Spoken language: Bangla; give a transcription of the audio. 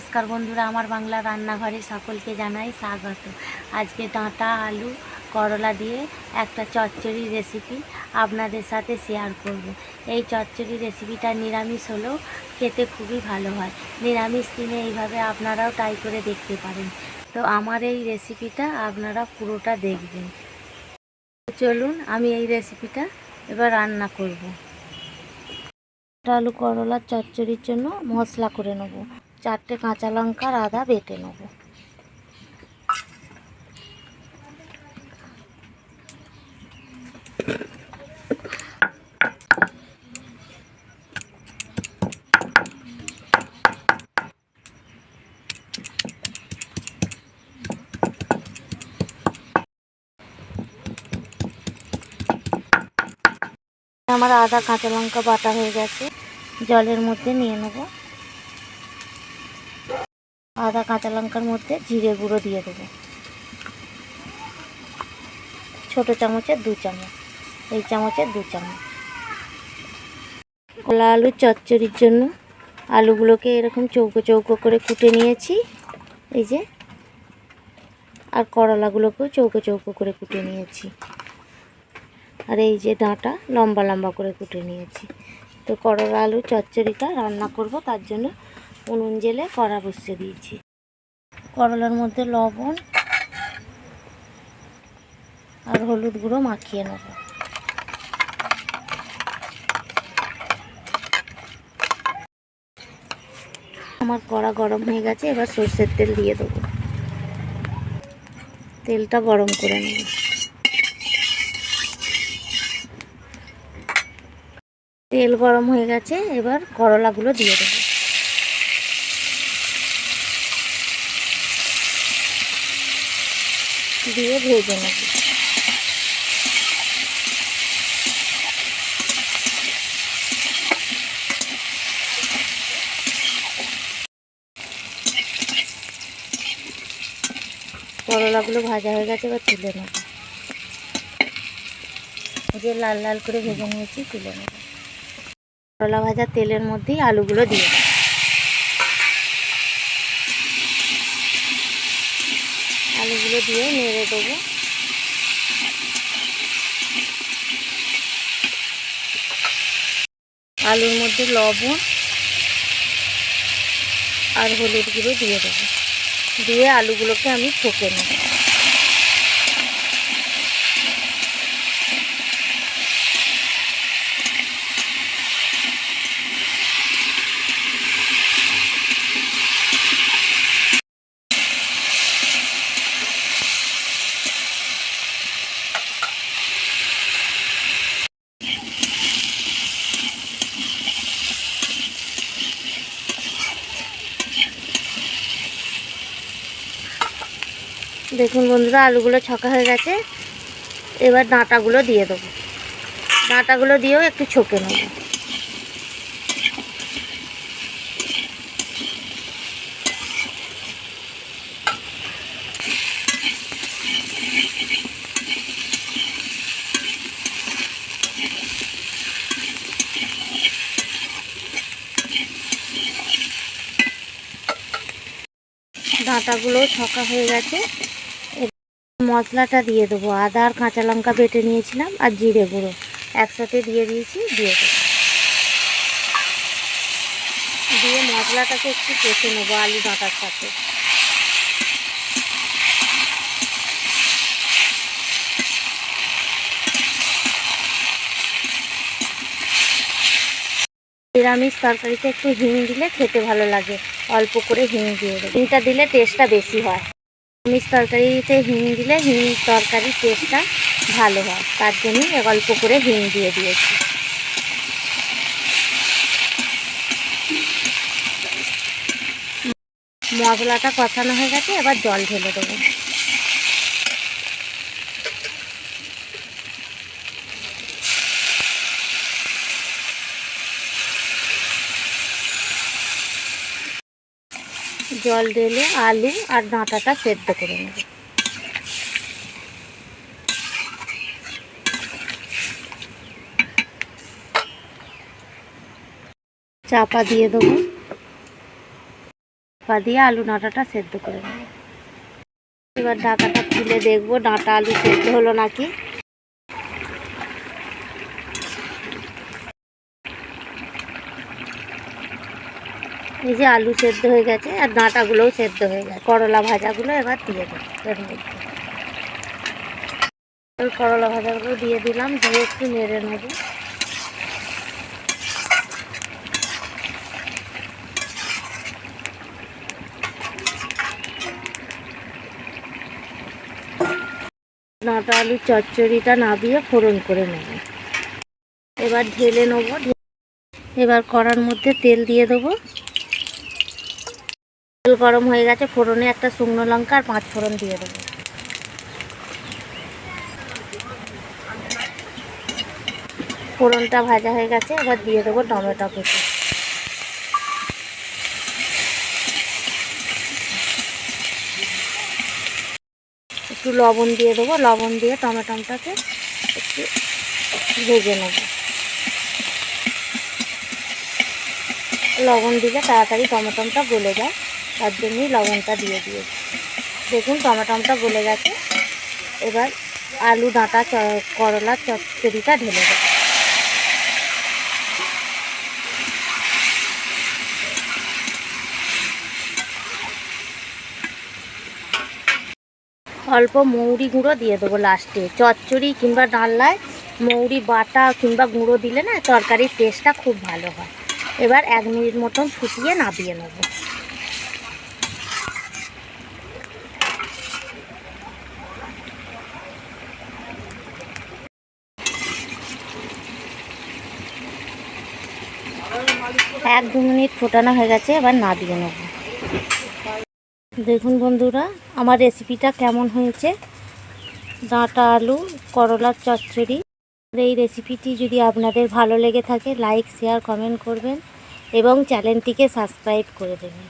নমস্কার বন্ধুরা, আমার বাংলা রান্নাঘরে সকলকে জানাই স্বাগত। আজকে ডাঁটা, আলু, করলা দিয়ে একটা চচ্চড়ি রেসিপি আপনাদের সাথে শেয়ার করব। এই চচ্চড়ি রেসিপিটা নিরামিষ হলেও খেতে খুবই ভালো হয়। নিরামিষ দিনে এইভাবে আপনারাও ট্রাই করে দেখতে পারেন। তো আমার এই রেসিপিটা আপনারা পুরোটা দেখবেন। চলুন আমি এই রেসিপিটা এবার রান্না করব। আলু করলার চচ্চড়ির জন্য মশলা করে নেব। 4টে কাঁচা লঙ্কা আর আদা বেটে নেব। আমার আদা কাঁচা লঙ্কা বাটা হয়ে গেছে, জলের মধ্যে নিয়ে নেব। আদা কাঁচা লঙ্কার মধ্যে জিরে গুঁড়ো দিয়ে দেবো, ছোটো চামচের 2 চামচ, এই চামচের 2 চামচ। কলা আলুর চচ্চড়ির জন্য আলুগুলোকে এরকম চৌকো চৌকো করে কুটে নিয়েছি, এই যে। আর করলাগুলোকেও চৌকো চৌকো করে কুটে নিয়েছি। আর এই যে ডাঁটা লম্বা লম্বা করে কুটে নিয়েছি। তো করলা আলুর চচ্চড়িটা রান্না করব, তার জন্য উনুন জেলে কড়া বসিয়ে দিয়েছি। করলার মধ্যে লবণ আর হলুদ গুঁড়ো মাখিয়ে নেব। আমার কড়া গরম হয়ে গেছে, এবার সরষের তেল দিয়ে দেবো। তেলটা গরম করে নেব। তেল গরম হয়ে গেছে, এবার করলাগুলো দিয়ে দেবো। দিয়ে ভেজে নেব। করলাগুলো ভাজা হয়ে গেছে, এবার তুলে নেব। যে লাল লাল করে ভেজে নিয়েছি, তুলে নেব। করলা ভাজা তেলের মধ্যেই আলুগুলো দিয়ে দেব। আলুগুলো দিয়ে নেড়ে দেবো। আলুর মধ্যে লবণ আর হলুদ গুঁড়ো দিয়ে দেবো। দিয়ে আলুগুলোকে আমি ঠোকে নেব। দেখুন বন্ধুরা, আলুগুলো ছকা হয়ে গেছে। এবার ডাঁটাগুলো দিয়ে দেবো। ডাঁটাগুলো দিয়েও একটু ছকে নেব। ডাঁটাগুলো ছকা হয়ে গেছে। মশলাটা দিয়ে দেবো। আদা আর কাঁচা লঙ্কা বেটে নিয়েছিলাম আর জিরে গুঁড়ো একসাথে দিয়ে দিয়েছি, দিয়ে দেবো। দিয়ে মশলাটাকে একটু কষে নেবো আলু ডাঁটার সাথে। নিরামিষ তরকারিতে একটু হিং দিলে খেতে ভালো লাগে, অল্প করে হিং দিয়ে দেবো। হিংটা দিলে টেস্টটা বেশি হয়। নিরামিষ তরকারিতে হিং দিলে তরকারির টেস্টটা ভালো হয়, তার জন্যই অল্প করে হিং দিয়ে দিয়েছি। মশলাটা কষানো হয়ে গেছে, এবার জল ঢেলে দেবো। জল ঢেলে আলু আর ডাঁটাটা সেদ্ধ করে নেব। চাপা দিয়ে দেবো। চাপা দিয়ে আলু ডাঁটাটা সেদ্ধ করে নেব। এবার ঢাকাটা খুলে দেখবো ডাঁটা আলু সেদ্ধ হলো নাকি। এই যে আলু সেদ্ধ হয়ে গেছে আর ডাঁটাগুলোও সেদ্ধ হয়ে গেছে। করলা ভাজাগুলো এবার দিয়ে দেবো এর মধ্যে। ওই করলা ভাজাগুলো দিয়ে দিলাম, দিয়ে একটু নেড়ে নেব। ডাঁটা আলুর চচ্চড়িটা নামিয়ে ফোড়ন করে নেব। এবার ঢেলে নেব। এবার কড়ার মধ্যে তেল দিয়ে দেবো। তেল গরম হয়ে গেছে, ফোড়নে একটা শুকনো লঙ্কা আর 5 ফোড়ন দিয়ে দেবো। ফোড়নটা ভাজা হয়ে গেছে, এবার দিয়ে দেবো টমেটো কুচি। একটু লবণ দিয়ে দেবো, লবণ দিয়ে টমেটোটাকে একটু ভেজে নেব। লবণ দিলে তাড়াতাড়ি টমেটোটা গলে যায়, তার জন্যই লবণটা দিয়ে দিয়েছি। দেখুন টমেটোটা গলে গেছে। এবার আলু ডাঁটা করলার চচ্চড়িটা ঢেলে দেবো। অল্প মৌরি গুঁড়ো দিয়ে দেবো লাস্টে। চচ্চড়ি কিংবা ডালনায় মৌরি বাটা কিংবা গুঁড়ো দিলে না তরকারির টেস্টটা খুব ভালো হয়। এবার 1 মিনিট মতন ফুটিয়ে নামিয়ে নেব। এক দু মিনিট ফোটানো হয়ে গেছে, এবার নামিয়ে নেব। দেখুন বন্ধুরা আমার রেসিপিটা কেমন হয়েছে। ডাঁটা আলু করলার চচ্চড়ি। এই রেসিপিটি যদি আপনাদের ভালো লেগে থাকে লাইক শেয়ার কমেন্ট করবেন এবং চ্যানেলটিকে সাবস্ক্রাইব করে দেবেন।